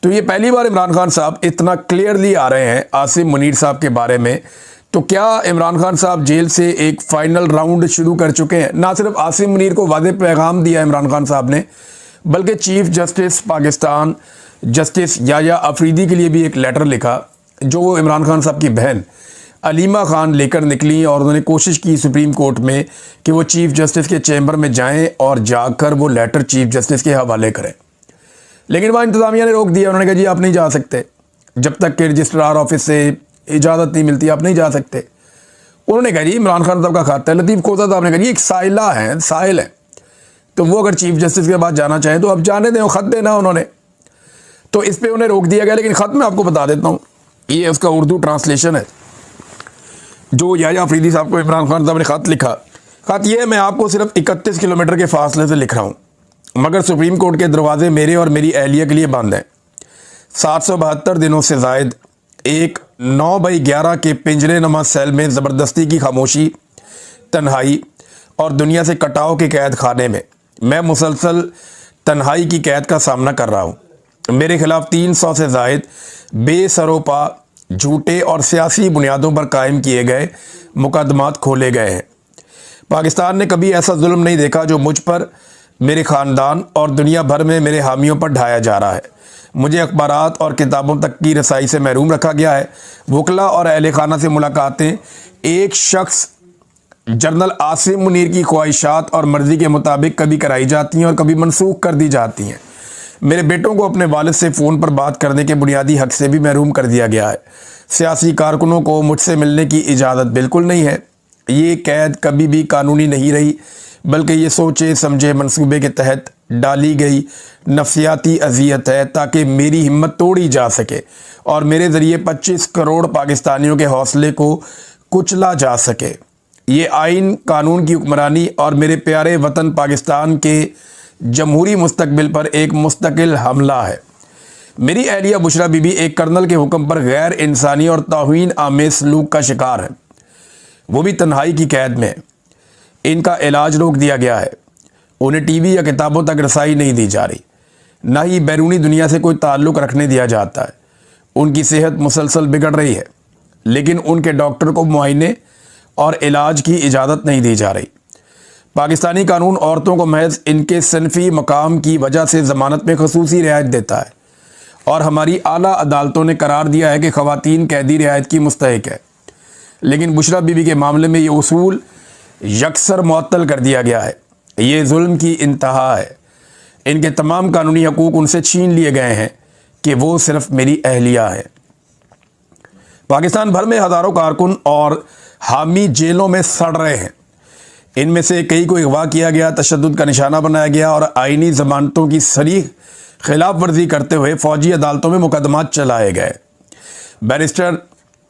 तो ये पहली बार इमरान खान साहब इतना क्लियरली आ रहे हैं आसिम मुनीर साहब के बारे में। तो क्या इमरान खान साहब जेल से एक फाइनल राउंड शुरू कर चुके हैं? ना सिर्फ आसिम मुनीर को वादे पैगाम दिया इमरान खान साहब ने, बल्कि chief justice Pakistan justice Yahya Afridi के लिए भी एक लेटर लिखा, जो इमरान खान साहब की बहन अलीमा खान लेकर निकली और उन्होंने कोशिश की सुप्रीम कोर्ट में कि वो चीफ जस्टिस के चैम्बर में जाएं और जाकर वो लेटर चीफ जस्टिस के हवाले करें। लेकिन वहाँ इंतज़ामिया ने रोक दिया। उन्होंने कहा जी आप नहीं जा सकते, जब तक कि रजिस्ट्रार ऑफिस से इजाज़त नहीं मिलती आप नहीं जा सकते। उन्होंने कहा जी इमरान खान साहब का खाता है। लतीफ़ खोसा साहब ने कहा जी एक साइला है, साहिल है, तो वो अगर चीफ जस्टिस के बाद जाना चाहें तो अब जाने दें, ख़त देना उन्होंने। तो इस पर उन्हें रोक दिया गया। लेकिन ख़त मैं आपको बता देता हूँ, ये उसका उर्दू ट्रांसलेशन है जो याया अफरीदी साहब को इमरान खान साहब ने ख़त लिखा। ख़त ये है, मैं आपको सिर्फ 31 किलोमीटर के फासले से लिख रहा हूँ, मगर सुप्रीम कोर्ट के दरवाजे मेरे और मेरी अहलिया के लिए बंद हैं। 772 दिनों से ज़ायद एक 9x11 के पिंजरे नुमा सेल में ज़बरदस्ती की खामोशी, तन्हाई और दुनिया से कटाव के कैद खाने में मैं मुसलसल तन्हाई की कैद का सामना कर रहा हूँ। मेरे खिलाफ 300 से ज़ायद बेसरोपा, झूठे और सियासी बुनियादों पर कायम किए गए मुकदमात खोले गए हैं। पाकिस्तान ने कभी ऐसा जुल्म नहीं देखा जो मुझ पर, मेरे ख़ानदान और दुनिया भर में मेरे हामियों पर ढाया जा रहा है। मुझे अखबारात और किताबों तक की रसाई से महरूम रखा गया है। वकला और अहल खाना से मुलाकातें एक शख्स जनरल आसिम मुनीर की ख्वाहिशात और मर्ज़ी के मुताबिक कभी कराई जाती हैं और कभी मनसूख कर दी जाती हैं। मेरे बेटों को अपने वालिद से फ़ोन पर बात करने के बुनियादी हक़ से भी महरूम कर दिया गया है। सियासी कारकुनों को मुझसे मिलने की इजाज़त बिल्कुल नहीं है। ये कैद कभी भी कानूनी नहीं रही, बल्कि ये सोचे समझे मंसूबे के तहत डाली गई नफसियाती अजियत है, ताकि मेरी हिम्मत तोड़ी जा सके और मेरे ज़रिए 25 करोड़ पाकिस्तानियों के हौसले को कुचला जा सके। ये आइन कानून की हुक्मरानी और मेरे प्यारे वतन पाकिस्तान के जमहूरी मुस्तकबिल पर एक मुस्तकिल हमला है। मेरी अहलिया बुशरा बीबी एक कर्नल के हुक्म पर गैर इंसानी और तौहीन आमेज़ सलूक का शिकार है, वो भी तन्हाई की कैद में। इनका इलाज रोक दिया गया है। उन्हें टीवी या किताबों तक रसाई नहीं दी जा रही, ना ही बैरूनी दुनिया से कोई ताल्लुक़ रखने दिया जाता है। उनकी सेहत मुसलसल बिगड़ रही है, लेकिन उनके डॉक्टर को मुआयने और इलाज की इजाज़त नहीं दी जा रही। पाकिस्तानी कानून औरतों को महज इनके सनफ़ी मकाम की वजह से ज़मानत में ख़ुसूसी रियायत देता है और हमारी आला अदालतों ने करार दिया है कि ख़वातीन कैदी रियायत की मुस्तहिक है। लेकिन बुशरा बीबी के मामले में ये उसूल यकसर मुअत्तल कर दिया गया है। ये जुल्म की इंतहा है। इनके तमाम कानूनी हकूक़ उनसे छीन लिए गए हैं कि वो सिर्फ मेरी अहलिया है। पाकिस्तान भर में हज़ारों कारकुन और हामी जेलों में सड़ रहे हैं। इनमें से कई को अगवा किया गया, तशद्दुद का निशाना बनाया गया और आइनी ज़मानतों की सरीह खिलाफ वर्जी करते हुए फ़ौजी अदालतों में मुकदमात चलाए गए। बैरिस्टर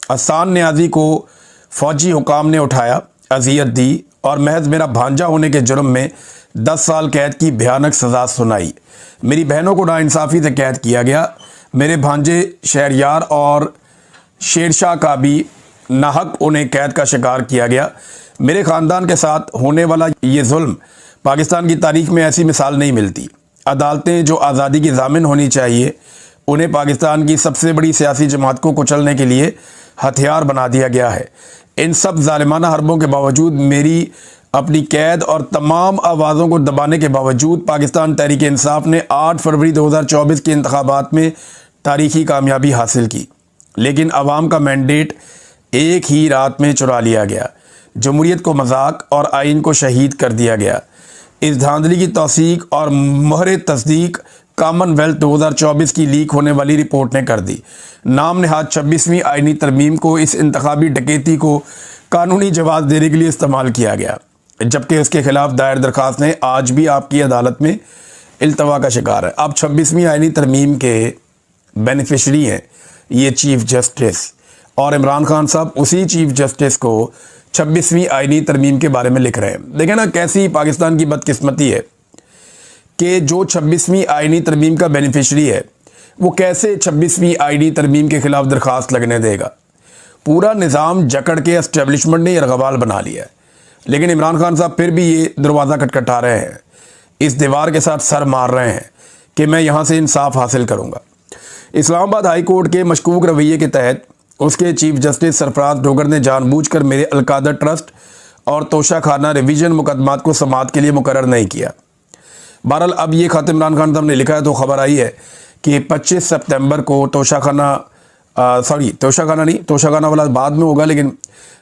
हसन नियाज़ी को फ़ौजी हुकाम ने उठाया, अजियत दी और महज मेरा भांजा होने के जुर्म में 10 साल कैद की भयानक सज़ा सुनाई। मेरी बहनों को नाइंसाफ़ी से कैद किया गया। मेरे भांजे शहरयार और शेरशाह का भी नाहक उन्हें कैद का शिकार किया गया। मेरे ख़ानदान के साथ होने वाला ये जुल्म पाकिस्तान की तारीख़ में ऐसी मिसाल नहीं मिलती। अदालतें जो आज़ादी की ज़ामिन होनी चाहिए, उन्हें पाकिस्तान की सबसे बड़ी सियासी जमात को कुचलने के लिए हथियार बना दिया गया है। इन सब ज़ालिमाना हरबों के बावजूद, मेरी अपनी कैद और तमाम आवाज़ों को दबाने के बावजूद, पाकिस्तान तहरीक इंसाफ ने 8 फरवरी 2024 के इंतखाबात में तारीख़ी कामयाबी हासिल की। लेकिन अवाम का मैंडेट एक ही रात में चुरा लिया गया। जमहूरियत को मजाक और आइन को शहीद कर दिया गया। इस धांधली की तौसीक और मोहर तस्दीक कॉमनवेल्थ 2024 की लीक होने वाली रिपोर्ट ने कर दी। नाम नहाद 26वीं आइनी तरमीम को इस इंतखाबी डकैती को कानूनी जवाब देने के लिए इस्तेमाल किया गया, जबकि उसके खिलाफ दायर दरखास्तें आज भी आपकी अदालत में इल्तवा का शिकार है। अब 26वीं आइनी तरमीम के बेनिफिशरी हैं ये चीफ जस्टिस, और इमरान खान साहब उसी चीफ जस्टिस को 26वीं आइनी तरमीम के बारे में लिख रहे हैं। देखें ना कैसी पाकिस्तान की बदकिस्मती है कि जो 26वीं आइनी तरमीम का बेनिफिशरी है वो कैसे 26वीं आइनी तरमीम के ख़िलाफ़ दरख्वास्त लगने देगा। पूरा निज़ाम जकड़ के एस्टेब्लिशमेंट ने यरगवाल बना लिया है। लेकिन इमरान खान साहब फिर भी ये दरवाज़ा खटखटा रहे हैं, इस दीवार के साथ सर मार रहे हैं कि मैं यहाँ से इंसाफ हासिल करूँगा। इस्लामाबाद हाई कोर्ट के मशकूक रवैये के तहत उसके चीफ जस्टिस सरफराज डोगर ने जानबूझकर मेरे अलकादर ट्रस्ट और तोशाखाना रिवीजन मुकदमात को समाअत के लिए मुकर्रर नहीं किया। बहरहाल अब ये खत इमरान खान साहब ने लिखा है तो खबर आई है कि 25 सितंबर को तोशाखाना वाला बाद में होगा, लेकिन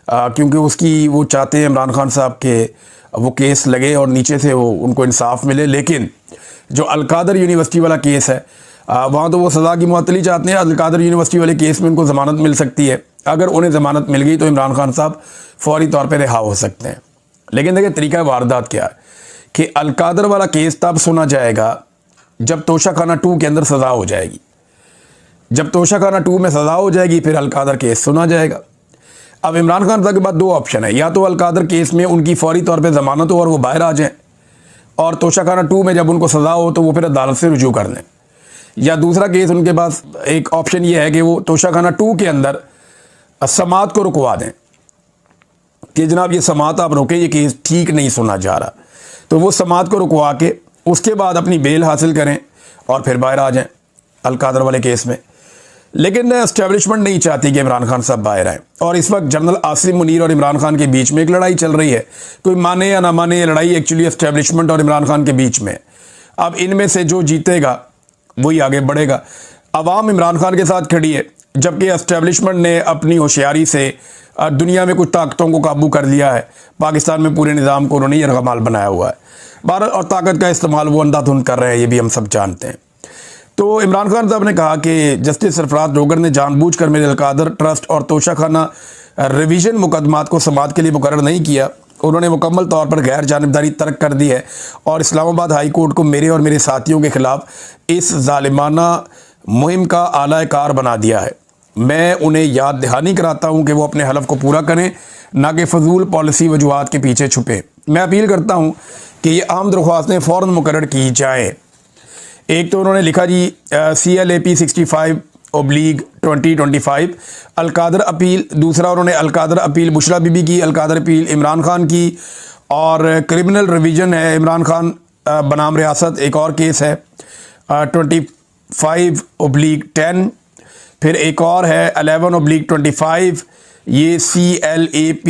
क्योंकि उसकी वो चाहते हैं इमरान खान साहब के वो केस लगे और नीचे से वो उनको इंसाफ मिले। लेकिन जो अलकादर यूनिवर्सिटी वाला केस है वहाँ तो वो सज़ा की मुअत्तली चाहते हैं। अलकादर यूनिवर्सिटी वाले केस में उनको ज़मानत मिल सकती है। अगर उन्हें ज़मानत मिल गई तो इमरान खान साहब फौरी तौर पर रिहा हो सकते हैं। लेकिन देखिए तरीका वारदात क्या है कि अलकादर वाला केस तब सुना जाएगा जब तोशाखाना 2 के अंदर सज़ा हो जाएगी। जब तोशाखाना 2 में सज़ा हो जाएगी फिर अलकादर केस सुना जाएगा। अब इमरान खान साहब के पास 2 ऑप्शन है, या तो अलकादर केस में उनकी फौरी तौर पे ज़मानत हो और वो बाहर आ जाएं, और तोशाखाना 2 में जब उनको सज़ा हो तो वो फिर अदालत से रुजू कर लें, या दूसरा केस उनके पास एक ऑप्शन ये है कि वो तोशाखाना 2 के अंदर समाअत को रुकवा दें कि जनाब ये समाअत आप रोकें, ये केस ठीक नहीं सुना जा रहा। तो वो समाअत को रुकवा के उसके बाद अपनी बेल हासिल करें और फिर बाहर आ जाएं अलकादर वाले केस में। लेकिन एस्टेब्लिशमेंट नहीं चाहती कि इमरान खान साहब बाहर आएँ, और इस वक्त जनरल आसिम मुनीर और इमरान खान के बीच में एक लड़ाई चल रही है। कोई माने या ना माने ये लड़ाई एक्चुअली एस्टेब्लिशमेंट और इमरान खान के बीच में। अब इनमें से जो जीतेगा वही आगे बढ़ेगा। अवाम इमरान खान के साथ खड़ी है, जबकि एस्टेब्लिशमेंट ने अपनी होशियारी से दुनिया में कुछ ताकतों को काबू कर लिया है। पाकिस्तान में पूरे निज़ाम को उन्होंने यरगमाल बनाया हुआ है। भारत और ताकत का इस्तेमाल वो अंधाधुंध कर रहे हैं, ये भी हम सब जानते हैं। तो इमरान खान साहब ने कहा कि जस्टिस सरफराज डोगर ने जानबूझकर मेरे अलकादर ट्रस्ट और तोशाखाना रिवीजन मुकदमात को समाअत के लिए मुकर्रर नहीं किया। उन्होंने मुकम्मल तौर पर गैर जानिबदारी तर्क कर दी है और इस्लामाबाद हाई कोर्ट को मेरे और मेरे साथियों के खिलाफ इस जालिमाना मुहिम का आला कार बना दिया है। मैं उन्हें याद दहानी कराता हूँ कि वो अपने हलफ को पूरा करें, ना कि फजूल पॉलिसी वजूहात के पीछे छुपे। मैं अपील करता हूँ कि ये आम दरख्वास्तें फ़ौरन मुकर्रर की जाएँ। एक तो उन्होंने लिखा जी CLAP 65/2025 अलकादर अपील। दूसरा उन्होंने अलकादर अपील बुशरा बीबी की, अलकादर अपील इमरान खान की, और क्रिमिनल रिवीजन है इमरान खान बनाम रियासत एक और केस है 25/10। फिर एक और है 11/25, ये CLAP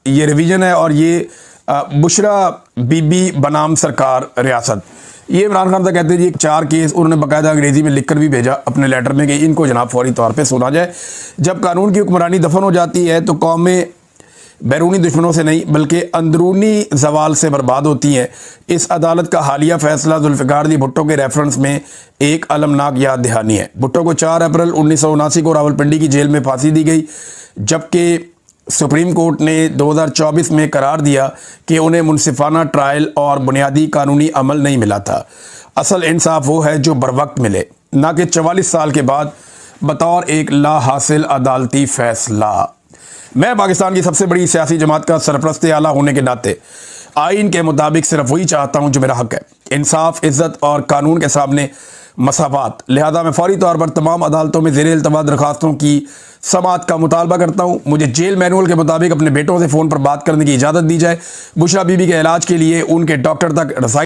ये रिवीजन है, और ये बुशरा बीबी बनाम सरकार रियासत। ये इमरान खान साहब कहते हैं जी 4 केस उन्होंने बाकायदा अंग्रेज़ी में लिखकर भी भेजा अपने लेटर में कि इनको जनाब फौरी तौर पे सुना जाए। जब कानून की हुक्मरानी दफन हो जाती है तो कौमें बैरूनी दुश्मनों से नहीं बल्कि अंदरूनी जवाल से बर्बाद होती हैं। इस अदालत का हालिया फैसला जुल्फ़िकार अली भुट्टो के रेफरेंस में एक अलमनाक याद दहानी है। भुट्टो को 4 अप्रैल 1979 को रावलपिंडी की जेल में फांसी दी गई, जबकि सुप्रीम कोर्ट ने 2024 में करार दिया कि उन्हें मुनसिफाना ट्रायल और बुनियादी कानूनी अमल नहीं मिला था। असल इंसाफ वो है जो बरवक्त मिले, ना कि 44 साल के बाद बतौर एक ला हासिल अदालती फैसला। मैं पाकिस्तान की सबसे बड़ी सियासी जमात का सरपरस्त आला होने के नाते आइन के मुताबिक सिर्फ वही चाहता हूँ जो मेरा हक है, इंसाफ, इज़्ज़त और कानून के सामने मसावत। लिहाजा मैं फौरी तौर पर तमाम अदालतों में ज़ेर इल्तवा दरखास्तों की समाअत का मुतालबा करता हूँ। मुझे जेल मैनुअल के मुताबिक अपने बेटों से फ़ोन पर बात करने की इजाज़त दी जाए। बुशरा बीबी के इलाज के लिए उनके डॉक्टर तक रसाई